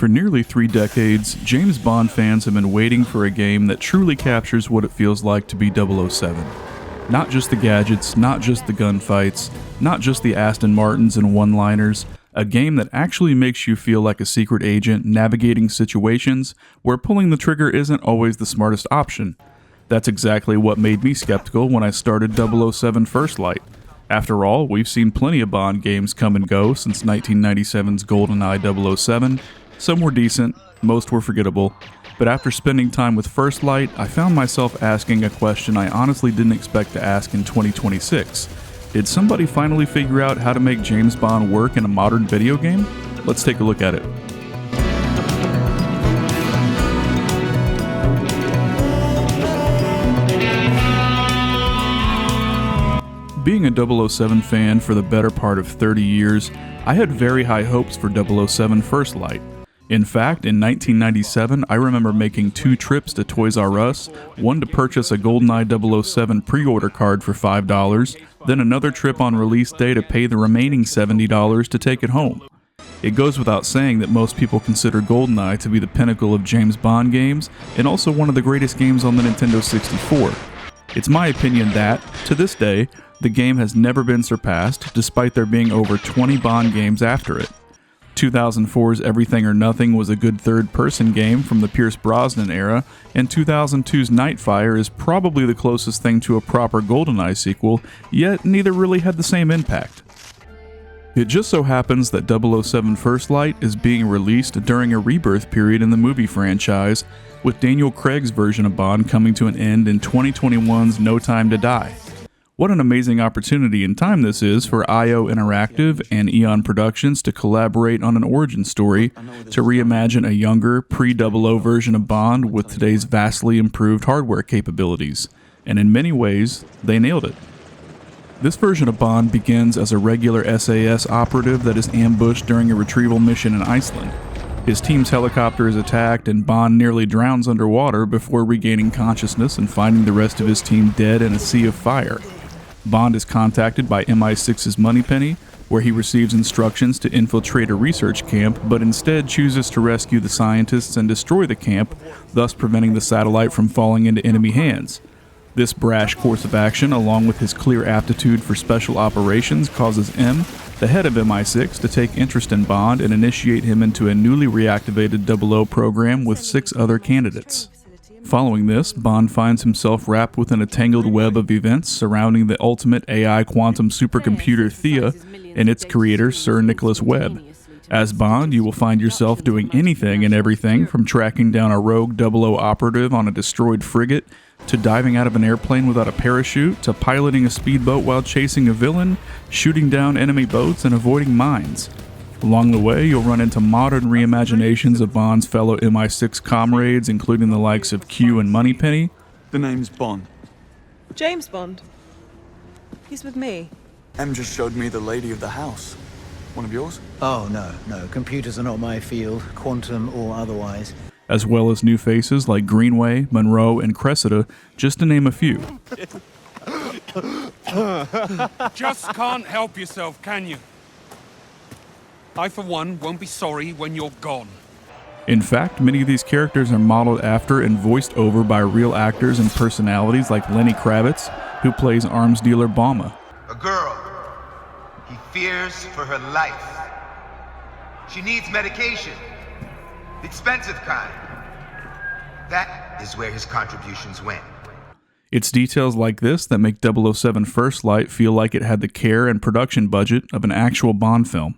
For nearly 3 decades, James Bond fans have been waiting for a game that truly captures what it feels like to be 007. Not just the gadgets, not just the gunfights, not just the Aston Martins and one-liners, a game that actually makes you feel like a secret agent navigating situations where pulling the trigger isn't always the smartest option. That's exactly what made me skeptical when I started 007 First Light. After all, we've seen plenty of Bond games come and go since 1997's GoldenEye 007. Some were decent, most were forgettable, but after spending time with First Light, I found myself asking a question I honestly didn't expect to ask in 2026. Did somebody finally figure out how to make James Bond work in a modern video game? Let's take a look at it. Being a 007 fan for the better part of 30 years, I had very high hopes for 007 First Light. In fact, in 1997, I remember making 2 trips to Toys R Us, one to purchase a GoldenEye 007 pre-order card for $5, then another trip on release day to pay the remaining $70 to take it home. It goes without saying that most people consider GoldenEye to be the pinnacle of James Bond games, and also one of the greatest games on the Nintendo 64. It's my opinion that, to this day, the game has never been surpassed, despite there being over 20 Bond games after it. 2004's Everything or Nothing was a good third-person game from the Pierce Brosnan era, and 2002's Nightfire is probably the closest thing to a proper GoldenEye sequel, yet neither really had the same impact. It just so happens that 007 First Light is being released during a rebirth period in the movie franchise, with Daniel Craig's version of Bond coming to an end in 2021's No Time to Die. What an amazing opportunity in time this is for IO Interactive and Eon Productions to collaborate on an origin story to reimagine a younger, pre-00 version of Bond with today's vastly improved hardware capabilities. And in many ways, they nailed it. This version of Bond begins as a regular SAS operative that is ambushed during a retrieval mission in Iceland. His team's helicopter is attacked and Bond nearly drowns underwater before regaining consciousness and finding the rest of his team dead in a sea of fire. Bond is contacted by MI6's Moneypenny, where he receives instructions to infiltrate a research camp, but instead chooses to rescue the scientists and destroy the camp, thus preventing the satellite from falling into enemy hands. This brash course of action, along with his clear aptitude for special operations, causes M, the head of MI6, to take interest in Bond and initiate him into a newly reactivated 00 program with 6 other candidates. Following this, Bond finds himself wrapped within a tangled web of events surrounding the ultimate AI quantum supercomputer Thea and its creator Sir Nicholas Webb. As Bond, you will find yourself doing anything and everything from tracking down a rogue 00 operative on a destroyed frigate, to diving out of an airplane without a parachute, to piloting a speedboat while chasing a villain, shooting down enemy boats, and avoiding mines. Along the way, you'll run into modern reimaginations of Bond's fellow MI6 comrades, including the likes of Q and Moneypenny. The name's Bond. James Bond. He's with me. Em just showed me the lady of the house. One of yours? Oh, no. Computers are not my field, quantum or otherwise. As well as new faces like Greenway, Monroe, and Cressida, just to name a few. Just can't help yourself, can you? I, for one, won't be sorry when you're gone. In fact, many of these characters are modeled after and voiced over by real actors and personalities like Lenny Kravitz, who plays arms dealer Bauma. A girl. He fears for her life. She needs medication. The expensive kind. That is where his contributions went. It's details like this that make 007 First Light feel like it had the care and production budget of an actual Bond film.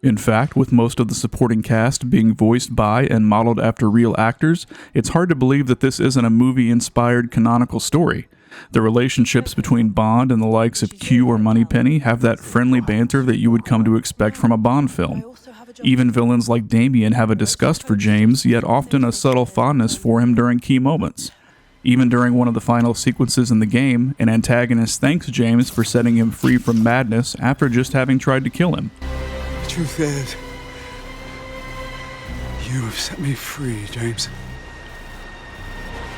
In fact, with most of the supporting cast being voiced by and modeled after real actors, it's hard to believe that this isn't a movie-inspired canonical story. The relationships between Bond and the likes of Q or Moneypenny have that friendly banter that you would come to expect from a Bond film. Even villains like Damien have a disgust for James, yet often a subtle fondness for him during key moments. Even during one of the final sequences in the game, an antagonist thanks James for setting him free from madness after just having tried to kill him. The truth is, you have set me free, James.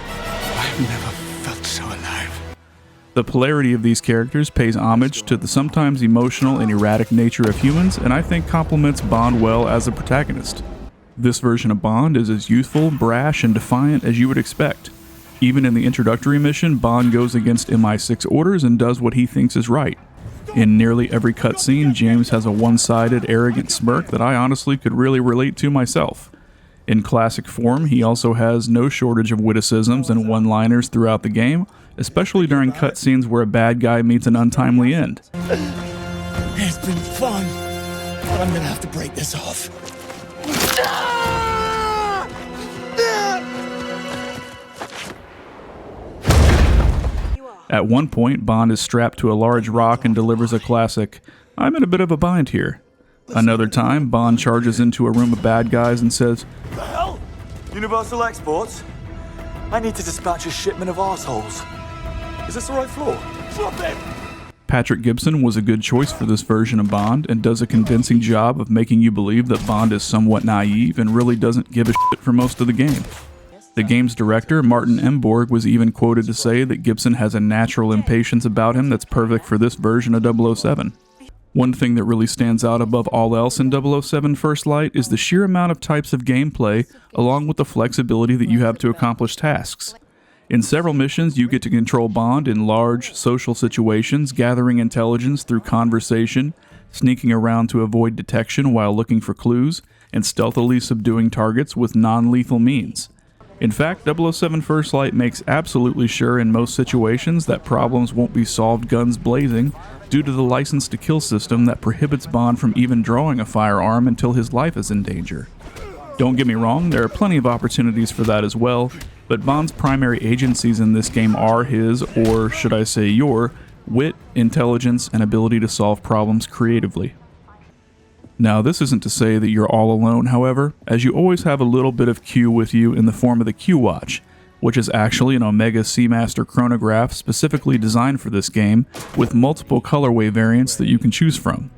I've never felt so alive. The polarity of these characters pays homage to the sometimes emotional and erratic nature of humans, and I think complements Bond well as a protagonist. This version of Bond is as youthful, brash, and defiant as you would expect. Even in the introductory mission, Bond goes against MI6 orders and does what he thinks is right. In nearly every cutscene, James has a one-sided, arrogant smirk that I honestly could really relate to myself. In classic form, he also has no shortage of witticisms and one-liners throughout the game, especially during cutscenes where a bad guy meets an untimely end. It's been fun, but I'm gonna have to break this off. At one point, Bond is strapped to a large rock and delivers a classic, "I'm in a bit of a bind here." Another time, Bond charges into a room of bad guys and says, The hell? Universal Exports? I need to dispatch a shipment of assholes. Is this the right floor? Drop it! Patrick Gibson was a good choice for this version of Bond and does a convincing job of making you believe that Bond is somewhat naive and really doesn't give a shit for most of the game. The game's director, Martin Emborg, was even quoted to say that Gibson has a natural impatience about him that's perfect for this version of 007. One thing that really stands out above all else in 007 First Light is the sheer amount of types of gameplay, along with the flexibility that you have to accomplish tasks. In several missions, you get to control Bond in large, social situations, gathering intelligence through conversation, sneaking around to avoid detection while looking for clues, and stealthily subduing targets with non-lethal means. In fact, 007 First Light makes absolutely sure in most situations that problems won't be solved guns blazing due to the license to kill system that prohibits Bond from even drawing a firearm until his life is in danger. Don't get me wrong, there are plenty of opportunities for that as well, but Bond's primary agencies in this game are his, or should I say your, wit, intelligence, and ability to solve problems creatively. Now, this isn't to say that you're all alone, however, as you always have a little bit of Q with you in the form of the Q Watch, which is actually an Omega Seamaster chronograph specifically designed for this game, with multiple colorway variants that you can choose from.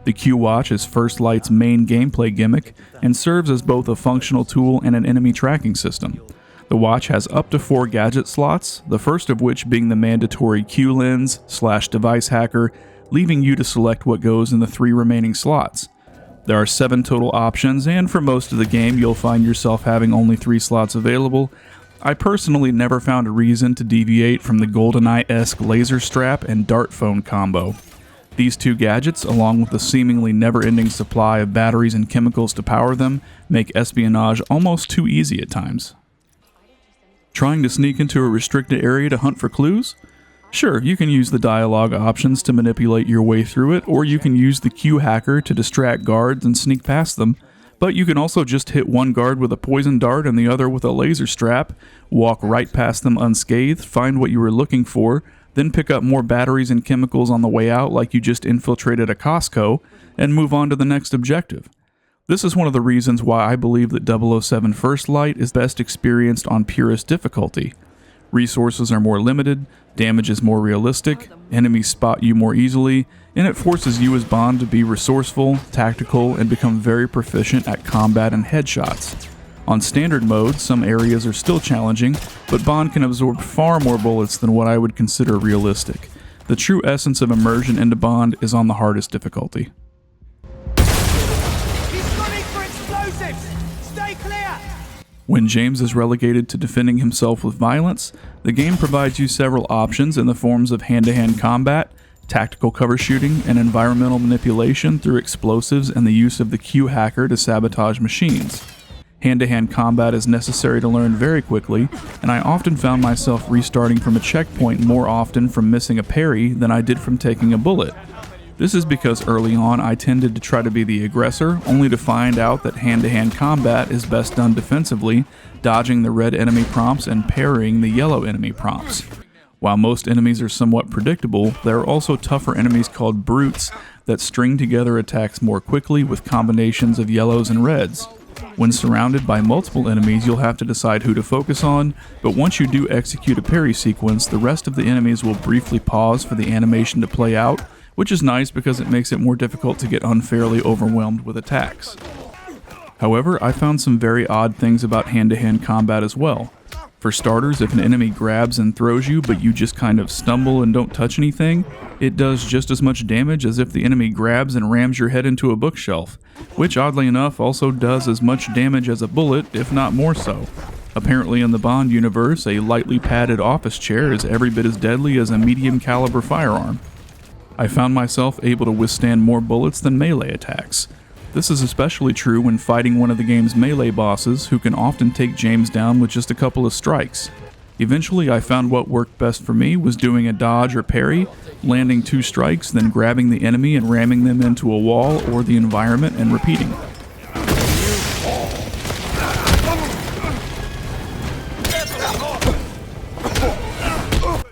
The Q Watch is First Light's main gameplay gimmick and serves as both a functional tool and an enemy tracking system. The watch has up to 4 gadget slots, the first of which being the mandatory Q lens/device hacker, leaving you to select what goes in the 3 remaining slots. There are 7 total options, and for most of the game you'll find yourself having only 3 slots available. I personally never found a reason to deviate from the GoldenEye-esque laser strap and dart phone combo. These 2 gadgets, along with the seemingly never-ending supply of batteries and chemicals to power them, make espionage almost too easy at times. Trying to sneak into a restricted area to hunt for clues? Sure, you can use the dialogue options to manipulate your way through it, or you can use the Q hacker to distract guards and sneak past them, but you can also just hit one guard with a poison dart and the other with a laser strap, walk right past them unscathed, find what you were looking for, then pick up more batteries and chemicals on the way out like you just infiltrated a Costco, and move on to the next objective. This is one of the reasons why I believe that 007 First Light is best experienced on purest difficulty. Resources are more limited, damage is more realistic, enemies spot you more easily, and it forces you as Bond to be resourceful, tactical, and become very proficient at combat and headshots. On standard mode, some areas are still challenging, but Bond can absorb far more bullets than what I would consider realistic. The true essence of immersion into Bond is on the hardest difficulty. He's gunning for explosives! Stay clear! When James is relegated to defending himself with violence, the game provides you several options in the forms of hand-to-hand combat, tactical cover shooting, and environmental manipulation through explosives and the use of the Q hacker to sabotage machines. Hand-to-hand combat is necessary to learn very quickly, and I often found myself restarting from a checkpoint more often from missing a parry than I did from taking a bullet. This is because early on I tended to try to be the aggressor, only to find out that hand-to-hand combat is best done defensively, dodging the red enemy prompts and parrying the yellow enemy prompts. While most enemies are somewhat predictable, there are also tougher enemies called brutes that string together attacks more quickly with combinations of yellows and reds. When surrounded by multiple enemies, you'll have to decide who to focus on, but once you do execute a parry sequence, the rest of the enemies will briefly pause for the animation to play out, which is nice because it makes it more difficult to get unfairly overwhelmed with attacks. However, I found some very odd things about hand-to-hand combat as well. For starters, if an enemy grabs and throws you but you just kind of stumble and don't touch anything, it does just as much damage as if the enemy grabs and rams your head into a bookshelf, which oddly enough also does as much damage as a bullet, if not more so. Apparently in the Bond universe, a lightly padded office chair is every bit as deadly as a medium caliber firearm. I found myself able to withstand more bullets than melee attacks. This is especially true when fighting one of the game's melee bosses, who can often take James down with just a couple of strikes. Eventually I found what worked best for me was doing a dodge or parry, landing 2 strikes, then grabbing the enemy and ramming them into a wall or the environment and repeating.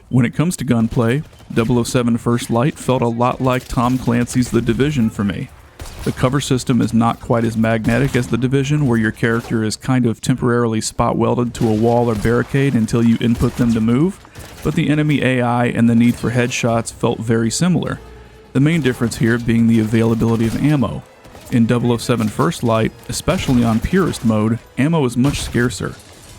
When it comes to gunplay, 007 First Light felt a lot like Tom Clancy's The Division for me. The cover system is not quite as magnetic as The Division, where your character is kind of temporarily spot welded to a wall or barricade until you input them to move, but the enemy AI and the need for headshots felt very similar. The main difference here being the availability of ammo. In 007 First Light, especially on Purist mode, ammo is much scarcer.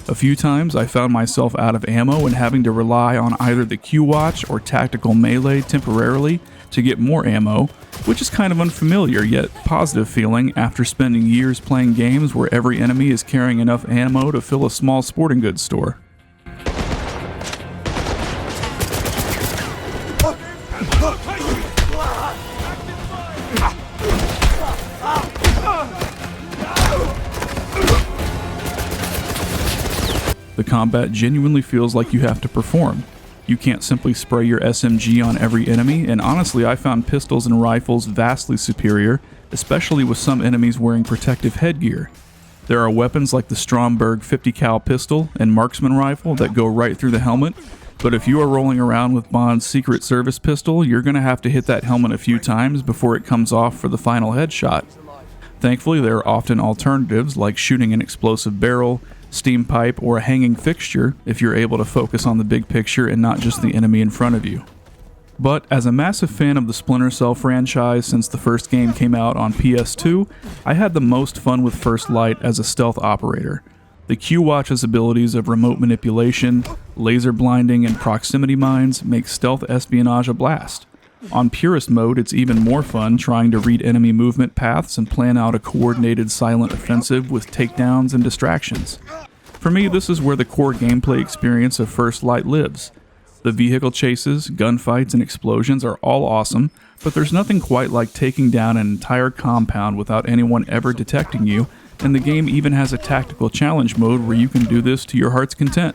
A few times I found myself out of ammo and having to rely on either the Q-Watch or tactical melee temporarily to get more ammo, which is kind of unfamiliar yet positive feeling after spending years playing games where every enemy is carrying enough ammo to fill a small sporting goods store. The combat genuinely feels like you have to perform. You can't simply spray your SMG on every enemy, and honestly I found pistols and rifles vastly superior, especially with some enemies wearing protective headgear. There are weapons like the Stromberg 50 cal pistol and marksman rifle that go right through the helmet, but if you are rolling around with Bond's Secret Service pistol, you're going to have to hit that helmet a few times before it comes off for the final headshot. Thankfully, there are often alternatives like shooting an explosive barrel, steam pipe, or a hanging fixture if you're able to focus on the big picture and not just the enemy in front of you. But as a massive fan of the Splinter Cell franchise since the first game came out on PS2, I had the most fun with First Light as a stealth operator. The Q-Watch's abilities of remote manipulation, laser blinding, and proximity mines make stealth espionage a blast. On Purist mode, it's even more fun trying to read enemy movement paths and plan out a coordinated silent offensive with takedowns and distractions. For me, this is where the core gameplay experience of First Light lives. The vehicle chases, gunfights, and explosions are all awesome, but there's nothing quite like taking down an entire compound without anyone ever detecting you, and the game even has a tactical challenge mode where you can do this to your heart's content.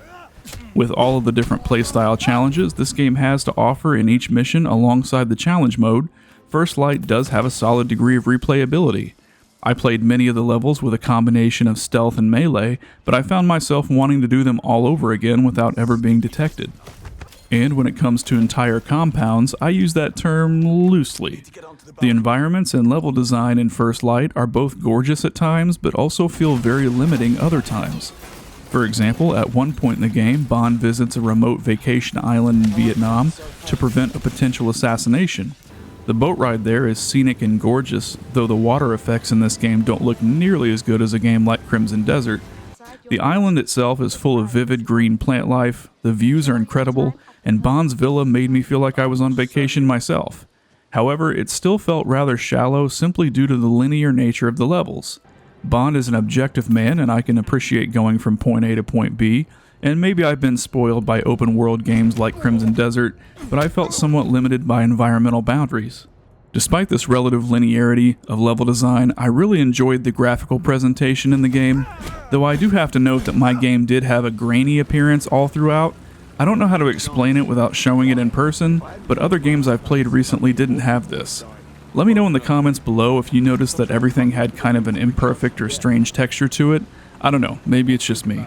With all of the different playstyle challenges this game has to offer in each mission alongside the challenge mode, First Light does have a solid degree of replayability. I played many of the levels with a combination of stealth and melee, but I found myself wanting to do them all over again without ever being detected. And when it comes to entire compounds, I use that term loosely. The environments and level design in First Light are both gorgeous at times, but also feel very limiting other times. For example, at one point in the game, Bond visits a remote vacation island in Vietnam to prevent a potential assassination. The boat ride there is scenic and gorgeous, though the water effects in this game don't look nearly as good as a game like Crimson Desert. The island itself is full of vivid green plant life, the views are incredible, and Bond's villa made me feel like I was on vacation myself. However, it still felt rather shallow simply due to the linear nature of the levels. Bond is an objective man, and I can appreciate going from point A to point B, and maybe I've been spoiled by open world games like Crimson Desert, but I felt somewhat limited by environmental boundaries. Despite this relative linearity of level design, I really enjoyed the graphical presentation in the game, though I do have to note that my game did have a grainy appearance all throughout. I don't know how to explain it without showing it in person, but other games I've played recently didn't have this. Let me know in the comments below if you noticed that everything had kind of an imperfect or strange texture to it. I don't know, maybe it's just me.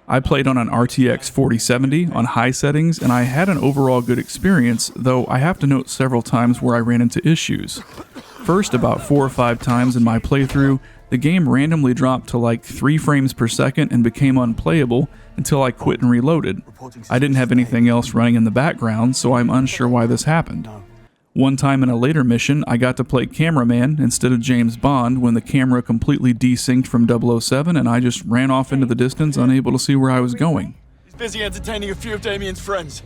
I played on an RTX 4070 on high settings, and I had an overall good experience, though I have to note several times where I ran into issues. First, about 4 or 5 times in my playthrough, the game randomly dropped to like 3 frames per second and became unplayable until I quit and reloaded. I didn't have anything else running in the background, so I'm unsure why this happened. One time in a later mission, I got to play cameraman instead of James Bond when the camera completely desynced from 007 and I just ran off into the distance unable to see where I was going. busy entertaining a few of Damien's friends.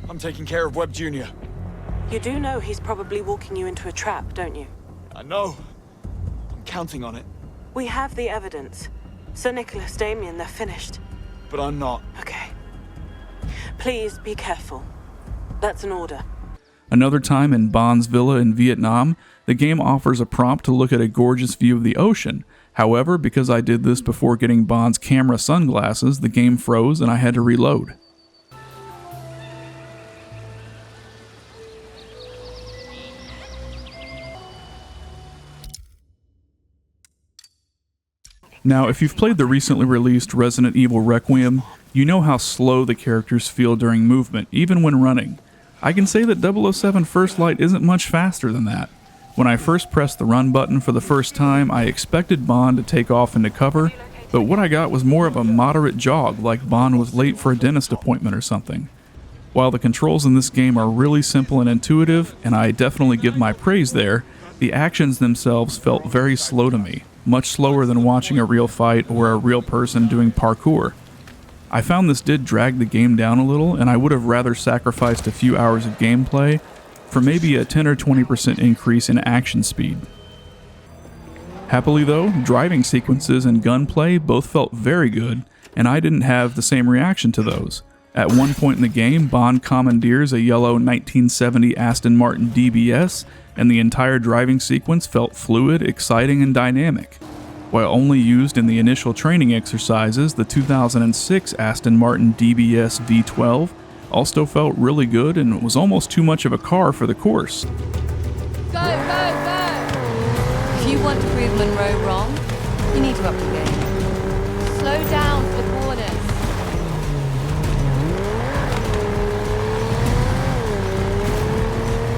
I'm taking care of Webb Jr. You do know he's probably walking you into a trap, don't you? I know. I'm counting on it, We have the evidence. Sir Nicholas, Damien, they're finished. but I'm not. Okay. Please be careful. That's an order. Another time in Bond's villa in Vietnam, the game offers a prompt to look at a gorgeous view of the ocean. However, because I did this before getting Bond's camera sunglasses, the game froze and I had to reload. Now, if you've played the recently released Resident Evil Requiem, you know how slow the characters feel during movement, even when running. I can say that 007 First Light isn't much faster than that. When I first pressed the run button for the first time, I expected Bond to take off into cover, but what I got was more of a moderate jog, like Bond was late for a dentist appointment or something. While the controls in this game are really simple and intuitive, and I definitely give my praise there, the actions themselves felt very slow to me, much slower than watching a real fight or a real person doing parkour. I found this did drag the game down a little, and I would have rather sacrificed a few hours of gameplay for maybe a 10 or 20% increase in action speed. Happily though, driving sequences and gunplay both felt very good, and I didn't have the same reaction to those. At one point in the game, Bond commandeers a yellow 1970 Aston Martin DBS, and the entire driving sequence felt fluid, exciting, and dynamic. While only used in the initial training exercises, the 2006 Aston Martin DBS V12 also felt really good and was almost too much of a car for the course. Go, go, go! If you want to prove Monroe wrong, you need to up the game. Slow down for the corners.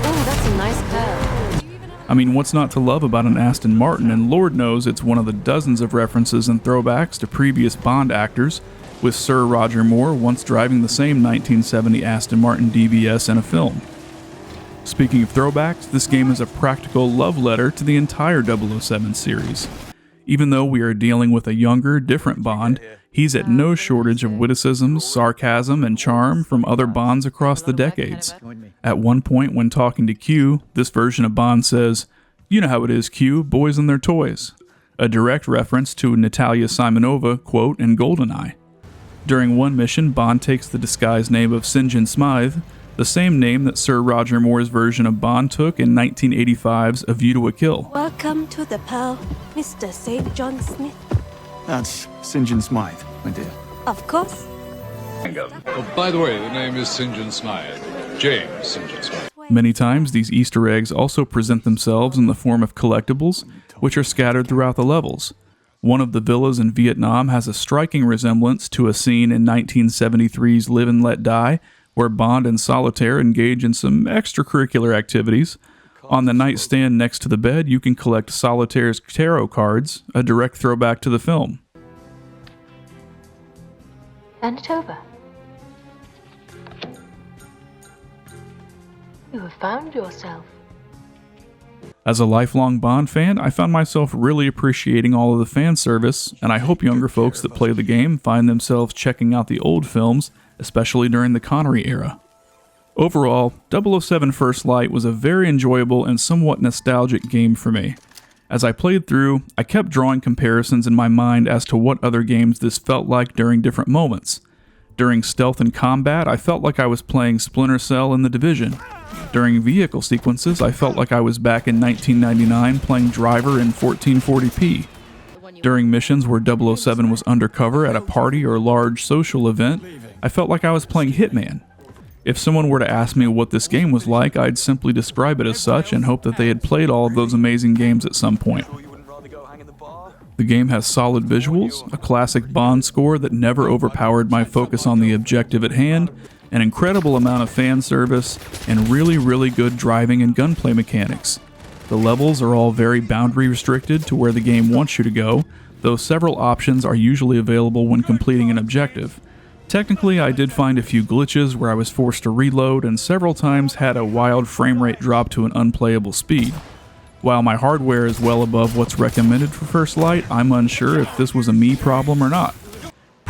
Oh, that's a nice curve. I mean, what's not to love about an Aston Martin, and Lord knows it's one of the dozens of references and throwbacks to previous Bond actors, with Sir Roger Moore once driving the same 1970 Aston Martin DBS in a film. Speaking of throwbacks, this game is a practical love letter to the entire 007 series. Even though we are dealing with a younger, different Bond, he's at no shortage of witticisms, sarcasm, and charm from other Bonds across the decades. At one point when talking to Q, this version of Bond says, "You know how it is, Q, boys and their toys," a direct reference to Natalia Simonova quote in GoldenEye. During one mission, Bond takes the disguised name of St. John Smythe, the same name that Sir Roger Moore's version of Bond took in 1985's A View to a Kill. Welcome to the Pearl, Mr. St. John Smith. That's St. John Smythe, my dear. Of course. Oh, by the way, the name is St. John Smythe. James St. John Smythe. Many times, these Easter eggs also present themselves in the form of collectibles, which are scattered throughout the levels. One of the villas in Vietnam has a striking resemblance to a scene in 1973's Live and Let Die, where Bond and Solitaire engage in some extracurricular activities. On the nightstand next to the bed, you can collect Solitaire's tarot cards, a direct throwback to the film. Hand it over. You have found yourself. As a lifelong Bond fan, I found myself really appreciating all of the fan service, and I hope younger folks that play the game find themselves checking out the old films, especially during the Connery era. Overall, 007 First Light was a very enjoyable and somewhat nostalgic game for me. As I played through, I kept drawing comparisons in my mind as to what other games this felt like during different moments. During stealth and combat, I felt like I was playing Splinter Cell in The Division. During vehicle sequences, I felt like I was back in 1999 playing Driver in 1440p. During missions where 007 was undercover at a party or large social event, I felt like I was playing Hitman. If someone were to ask me what this game was like, I'd simply describe it as such and hope that they had played all of those amazing games at some point. The game has solid visuals, a classic Bond score that never overpowered my focus on the objective at hand, an incredible amount of fan service, and really, really good driving and gunplay mechanics. The levels are all very boundary restricted to where the game wants you to go, though several options are usually available when completing an objective. Technically, I did find a few glitches where I was forced to reload and several times had a wild frame rate drop to an unplayable speed. While my hardware is well above what's recommended for First Light, I'm unsure if this was a me problem or not.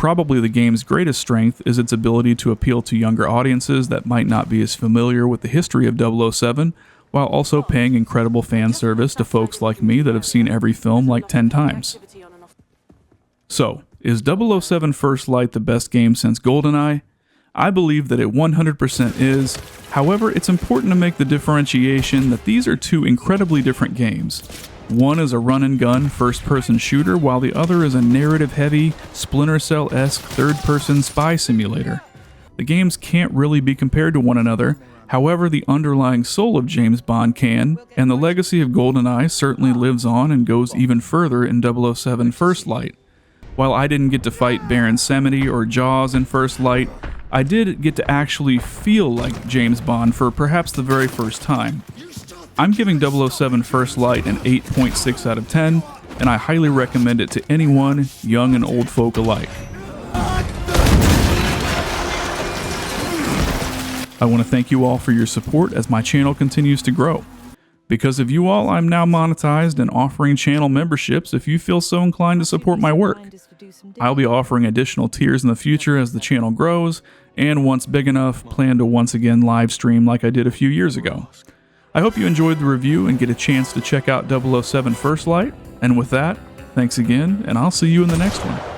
probably the game's greatest strength is its ability to appeal to younger audiences that might not be as familiar with the history of 007, while also paying incredible fan service to folks like me that have seen every film like 10 times. So, is 007 First Light the best game since GoldenEye? I believe that it 100% is. However, it's important to make the differentiation that these are two incredibly different games. One is a run-and-gun first-person shooter, while the other is a narrative-heavy, Splinter Cell-esque third-person spy simulator. The games can't really be compared to one another, however the underlying soul of James Bond can, and the legacy of GoldenEye certainly lives on and goes even further in 007 First Light. While I didn't get to fight Baron Samedi or Jaws in First Light, I did get to actually feel like James Bond for perhaps the very first time. I'm giving 007 First Light an 8.6 out of 10, and I highly recommend it to anyone, young and old folk alike. I want to thank you all for your support as my channel continues to grow. Because of you all, I'm now monetized and offering channel memberships if you feel so inclined to support my work. I'll be offering additional tiers in the future as the channel grows, and once big enough, plan to once again live stream like I did a few years ago. I hope you enjoyed the review and get a chance to check out 007 First Light, and with that, thanks again, and I'll see you in the next one.